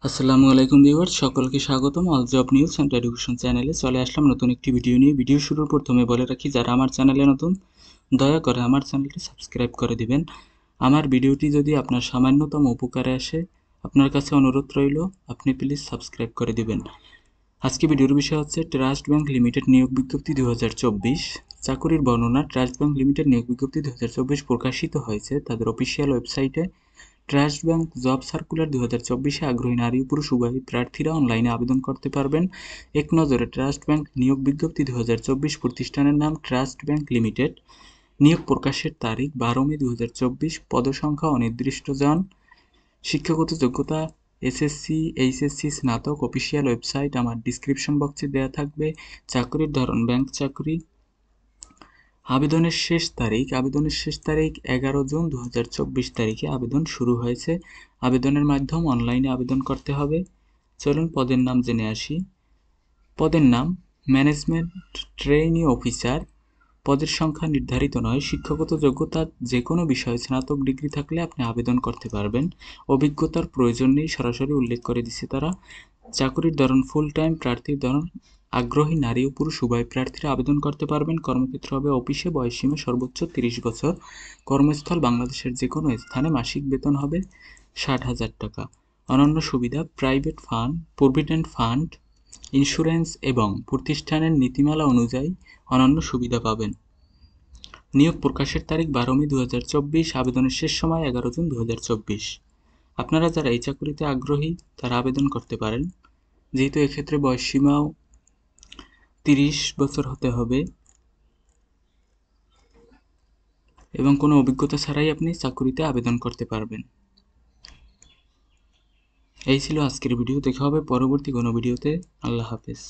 আসসালামু আলাইকুম ভিউয়ার্স, সকলকে স্বাগতম all job news and education চ্যানেলে। চলে আসলাম নতুন একটি ভিডিও নিয়ে। ভিডিও শুরুর প্রথমে বলে রাখি, যারা আমার চ্যানেলে নতুন দয়া করে আমার চ্যানেলটি সাবস্ক্রাইব করে দিবেন। আমার ভিডিওটি যদি আপনার সামান্যতম উপকারে আসে, আপনার কাছে অনুরোধ রইল আপনি প্লিজ সাবস্ক্রাইব করে দিবেন। আজকে ভিডিওর বিষয় হচ্ছে ট্রাস্ট ব্যাংক লিমিটেড নিয়োগ বিজ্ঞপ্তি 2024। চাকুরির বর্ণনা। ট্রাস্ট ব্যাংক লিমিটেড নিয়োগ বিজ্ঞপ্তি 2024 প্রকাশিত হয়েছে তাদের অফিসিয়াল ওয়েবসাইটে। ট্রাস্ট ব্যাংক জব সার্কুলার 2024-এ আগ্রহী নারী ও পুরুষ উভয় প্রার্থীরা অনলাইনে আবেদন করতে পারবেন। এক নজরে ট্রাস্ট ব্যাংক নিয়োগ বিজ্ঞপ্তি 2024। প্রতিষ্ঠানের নাম ট্রাস্ট ব্যাংক লিমিটেড। নিয়োগ প্রকাশের তারিখ 12 মে 2024। পদসংখ্যা অনির্দিষ্টজন। শিক্ষাগত যোগ্যতা এসএসসি, এইচএসসি, স্নাতক। অফিসিয়াল ওয়েবসাইট আমার ডিসক্রিপশন বক্সে দেওয়া থাকবে। চাকরির ধরন ব্যাংক চাকরি। আবেদনের শেষ তারিখ 11 জুন 2024 তারিখে আবেদন শুরু হয়েছে। আবেদনের মাধ্যম অনলাইনে আবেদন করতে হবে। চলুন পদের নাম জেনে আসি। পদের নাম ম্যানেজমেন্ট ট্রেইনি অফিসার। পদের সংখ্যা নির্ধারিত নয়। শিক্ষাগত যোগ্যতা যে কোনো বিষয়ে স্নাতক ডিগ্রি থাকলে আপনি আবেদন করতে পারবেন। অভিজ্ঞতার প্রয়োজন নেই, সরাসরি উল্লেখ করে দিচ্ছে তারা। চাকরির ধরন ফুল টাইম। প্রার্থীর ধরন আগ্রহী নারী ও পুরুষ উভয় প্রার্থীরা আবেদন করতে পারবেন। কর্মক্ষেত্র হবে অফিসে। বয়সসীমা সর্বোচ্চ 30 বছর। কর্মস্থল বাংলাদেশের যে কোনো স্থানে। মাসিক বেতন হবে 60,000 টাকা। অন্যান্য সুবিধা private fund, provident fund, insurance এবং প্রতিষ্ঠানের নীতিমালা অনুযায়ী অন্যান্য সুবিধা পাবেন। নিয়োগ প্রকাশের তারিখ 12 মে 2024। আবেদনের শেষ সময় 11 জুন 2024। আপনারা যারা এই চাকরিতে আগ্রহী তারা আবেদন করতে পারেন। যেহেতু এক্ষেত্রে বয়সসীমাও 30 বছর হতে হবে এবং কোনো অভিজ্ঞতা ছাড়াই আপনি চাকরিতে আবেদন করতে পারবেন। এই ছিল আজকের ভিডিও। দেখা হবে পরবর্তী কোনো ভিডিওতে। আল্লাহ হাফেজ।